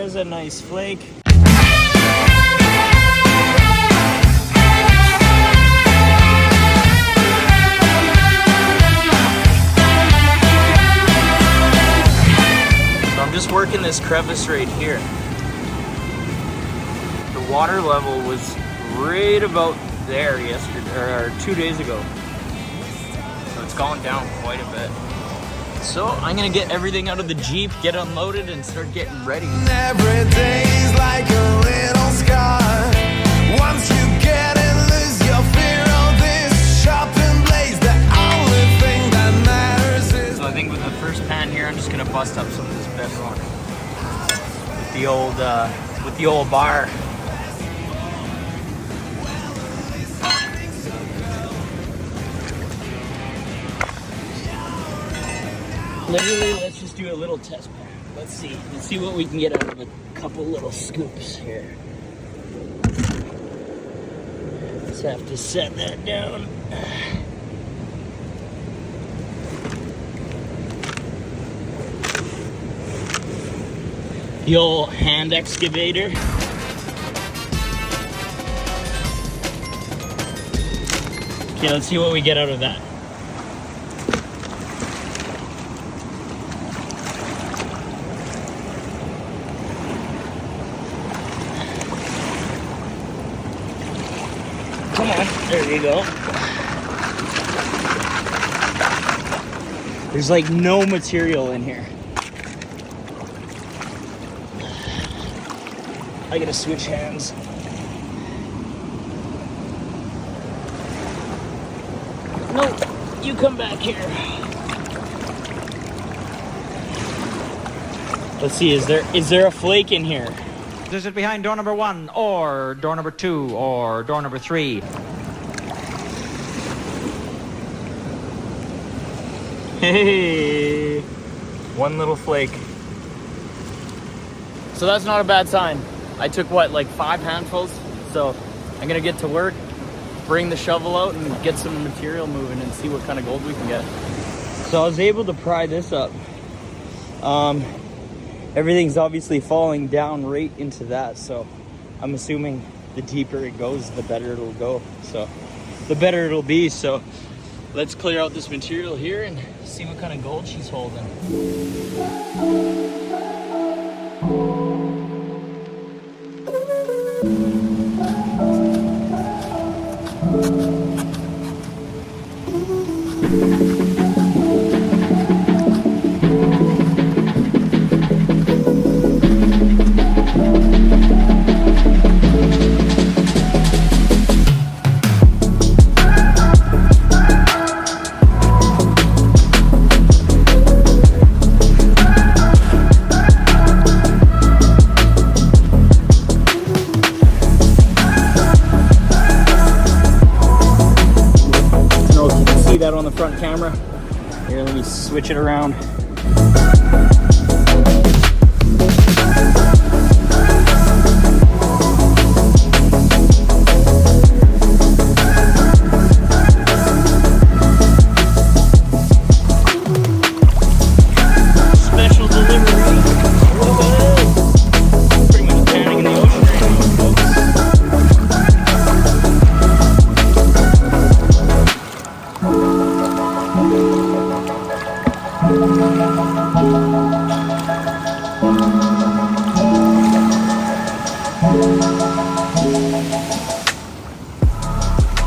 There's a nice flake. So I'm just working this crevice right here. The water level was right about there yesterday, or 2 days ago. So it's gone down quite a bit. So I'm gonna get everything out of the Jeep, get unloaded, and start getting ready. Every day's like a little scar. Once you get it, lose your fear of this shopping place. The only thing that matters is. So I think with the first pan here, I'm just gonna bust up some of this bedrock with the old bar. Literally, let's just do a little test pan. Let's see what we can get out of a couple little scoops here. Just have to set that down. The old hand excavator. Okay, let's see what we get out of that. Come on, there you go. There's like no material in here. I gotta switch hands. No, you come back here. Let's see, is there a flake in here? Is it behind door number 1 or door number 2 or door number 3? Hey, one little flake. So that's not a bad sign. I took what, like 5 handfuls? So I'm gonna get to work, bring the shovel out and get some material moving and see what kind of gold we can get. So I was able to pry this up. Everything's obviously falling down right into that, so I'm assuming the deeper it goes, the better it'll go. So the better it'll be. So let's clear out this material here and see what kind of gold she's holding. That on the front camera. Here, let me switch it around. Special delivery. Pretty much tanning in the ocean right now, folks.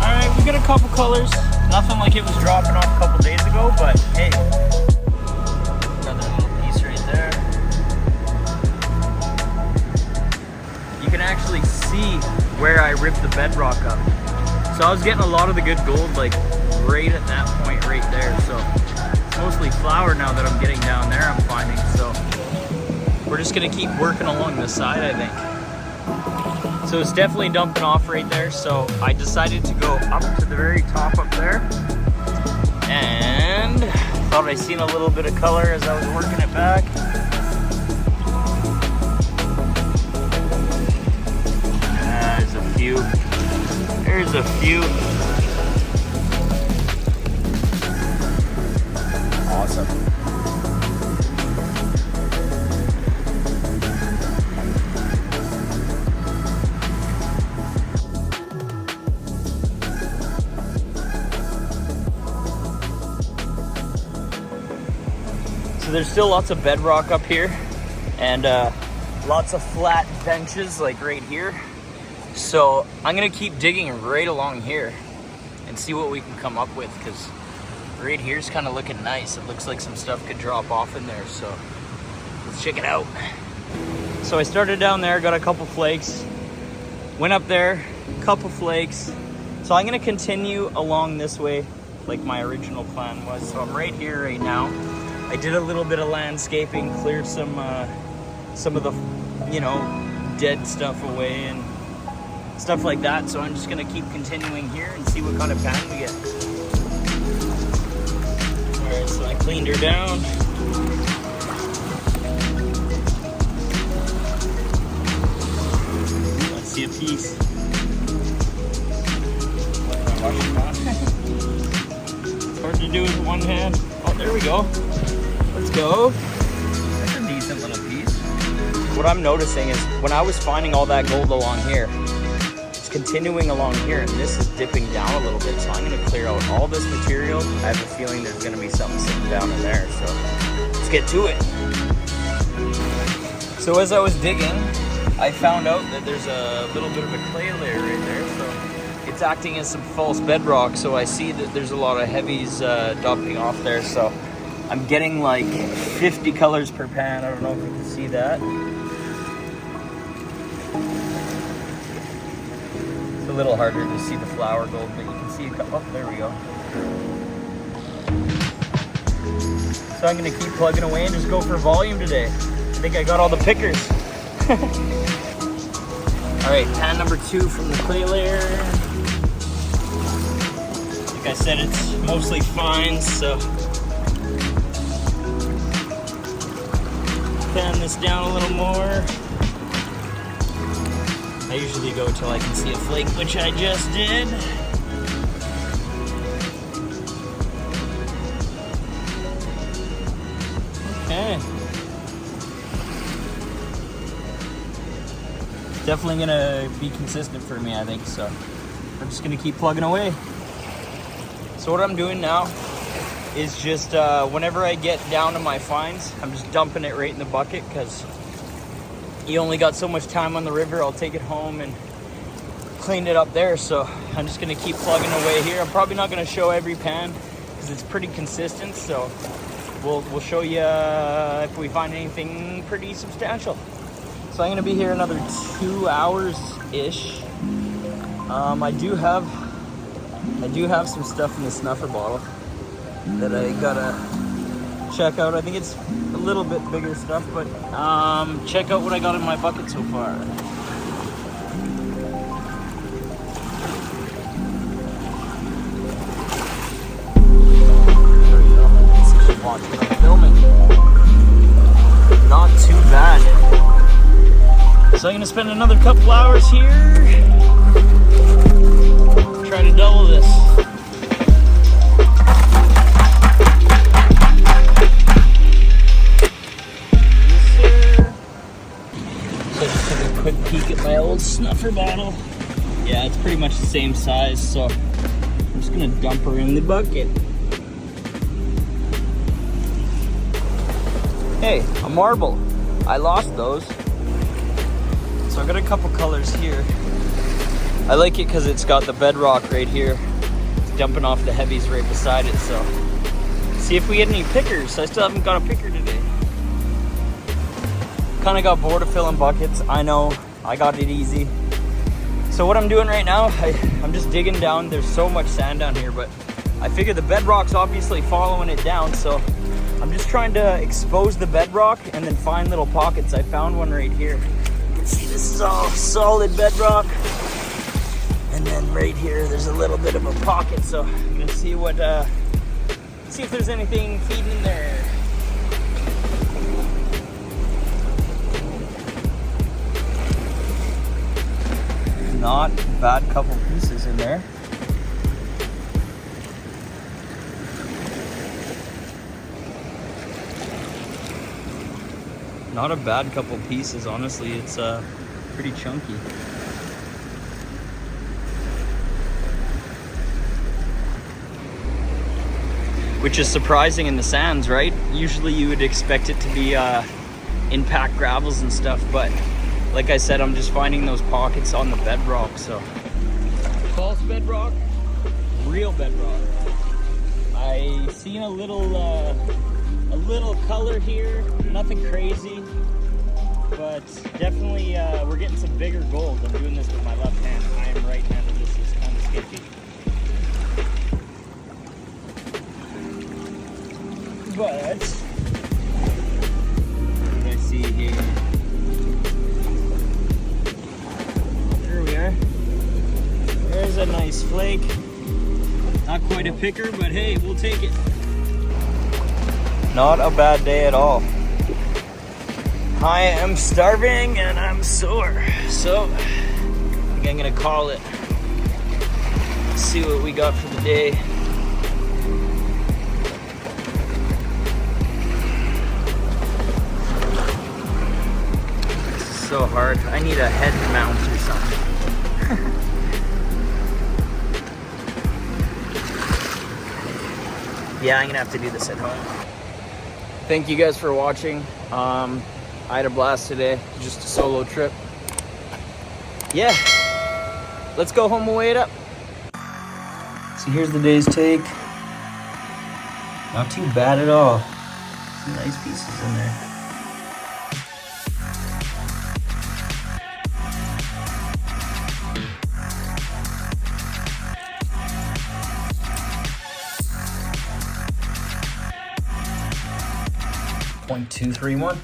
Alright, we got a couple colors. Nothing like it was dropping off a couple days ago, but hey. Another little piece right there. You can actually see where I ripped the bedrock up. So I was getting a lot of the good gold like right at that point right there. So it's mostly flour now that I'm getting down there, I'm finding. So we're just gonna keep working along the side, I think. So it's definitely dumping off right there. So I decided to go up to the very top up there. And thought I seen a little bit of color as I was working it back. There's a few. There's a few. Awesome. So there's still lots of bedrock up here, and lots of flat benches like right here. So I'm gonna keep digging right along here and see what we can come up with, because right here's kind of looking nice. It looks like some stuff could drop off in there, so let's check it out. So I started down there, got a couple flakes, went up there, couple flakes. So I'm gonna continue along this way like my original plan was. So I'm right here right now. I did a little bit of landscaping, cleared some of the, you know, dead stuff away and stuff like that. So I'm just gonna keep continuing here and see what kind of pan we get. All right, so I cleaned her down. Let's see a piece. It's hard to do with one hand. Oh, there we go. Let's go. That's a decent little piece. What I'm noticing is when I was finding all that gold along here, it's continuing along here, and this is dipping down a little bit. So I'm gonna clear out all this material. I have a feeling there's gonna be something sitting down in there. So let's get to it. So as I was digging, I found out that there's a little bit of a clay layer right there. So it's acting as some false bedrock. So I see that there's a lot of heavies dumping off there. So I'm getting like 50 colors per pan. I don't know if you can see that. It's a little harder to see the flower gold, but you can see a couple. Oh, there we go. So I'm gonna keep plugging away and just go for volume today. I think I got all the pickers. All right, pan number 2 from the clay layer. Like I said, it's mostly fines, so pan this down a little more. I usually go till I can see a flake, which I just did. Okay. Definitely gonna be consistent for me, I think, so I'm just gonna keep plugging away. So what I'm doing now is just whenever I get down to my fines, I'm just dumping it right in the bucket, because you only got so much time on the river. I'll take it home and clean it up there. So I'm just gonna keep plugging away here. I'm probably not gonna show every pan because it's pretty consistent, so we'll show you if we find anything pretty substantial. So I'm gonna be here another 2 hours-ish. I do have some stuff in the snuffer bottle that I gotta check out. I think it's a little bit bigger stuff, but check out what I got in my bucket so far. There we go. Just watching the filming. Not too bad. So I'm gonna spend another couple hours here. Try to double this. Quick peek at my old snuffer bottle. Yeah, it's pretty much the same size, so I'm just gonna dump her in the bucket. Hey, a marble. I lost those. So I got a couple colors here. I like it because it's got the bedrock right here. It's dumping off the heavies right beside it, so see if we get any pickers. I still haven't got a picker today. Kind of got bored of filling buckets. I know, I got it easy. So what I'm doing right now, I'm just digging down. There's so much sand down here, but I figure the bedrock's obviously following it down, so I'm just trying to expose the bedrock and then find little pockets. I found one right here. You can see this is all solid bedrock. And then right here, there's a little bit of a pocket, so I'm gonna see what, see if there's anything feeding in there. Not a bad couple pieces in there. Not a bad couple pieces, honestly. It's pretty chunky. which is surprising in the sands, right? Usually you would expect it to be impact gravels and stuff, but like I said, I'm just finding those pockets on the bedrock. So false bedrock, real bedrock. I seen a little color here, nothing crazy, but definitely we're getting some bigger gold. I'm doing this with my left hand. I am right-handed. This is kind of sketchy. But what did I see here? There we are. There's a nice flake. Not quite a picker, but hey, we'll take it. Not a bad day at all. I am starving and I'm sore, so I think I'm gonna call it. Let's see what we got for the day. This is so hard. I need a head mount or something. Yeah, I'm gonna have to do this at home. Thank you guys for watching. I had a blast today, just a solo trip. Yeah, let's go home and weigh it up. So here's the day's take. Not too bad at all. Some nice pieces in there. .231.